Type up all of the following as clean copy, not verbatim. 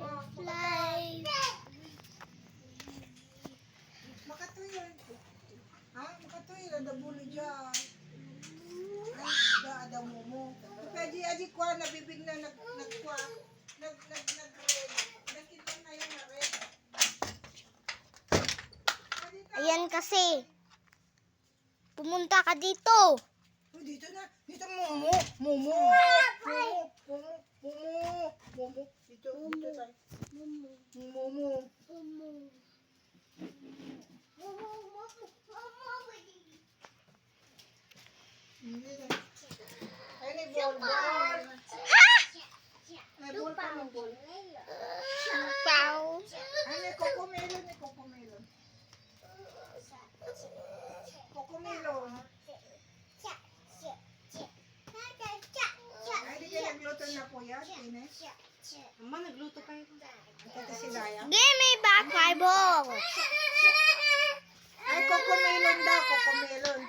Live. Makatuyo. Ha? Makatuyo. Ada bulu dyan. Ay, ada mo. Pwede aji kwa, nabibig na nagkwa. Nag-red. Nakita na yung red. Ayan kasi. Pumunta ka dito. Oh, dito na. Dito, Momo. Momo. Dito tayo. Momo. Ay, may ball. Ay, ball pa ng ball. Pau. Ay, may cocomelon. Cocomelon. Ay, di kayo nagluto na po yan, Ines? Mama, nagluto kayo. Ito si Laya. Give me back my ball. Ay, cocomelon daw, cocomelon.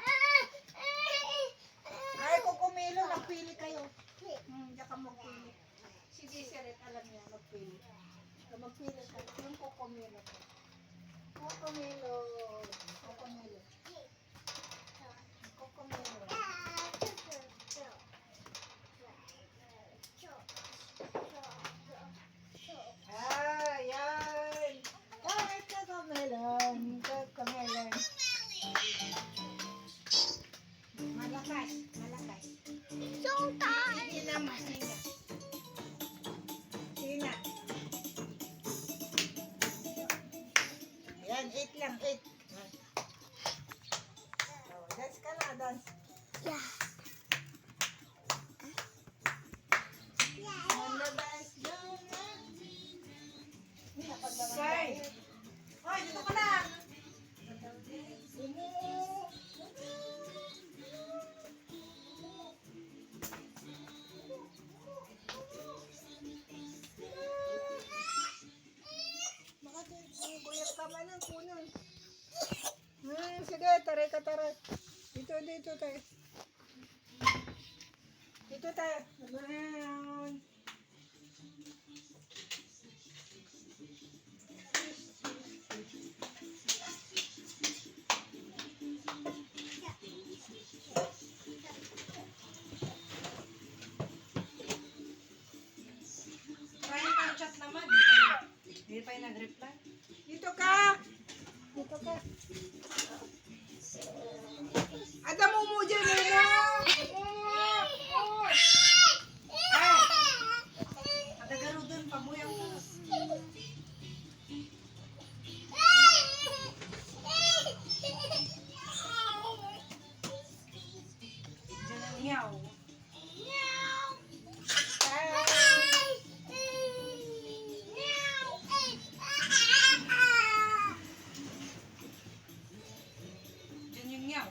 Ay, cocomelon, magpili kayo. Diyan ka magpili. Si Deseret, alam niya, magpili. Magpili ka. Yung cocomelon. Cocomelon. Ayan. Ay, cocomelon. Malakas. Sultan. Sina. Ayan, 8 lang, 8. Oh, dance ka na, dance. Yeah. On the dance, go na. Say. Hoy, dito ka na. Buyat ka man ng puno. Sige, taray ka. Dito tayo. Dito tayo. Ayan. Ryan, ang chat naman. Di pa yung nag-reply. Dito ka. Ada mo dyan, Momo. Adagaro dun, pabuyang ka. Diyan ang hiyaw. Diyan yung hiyaw.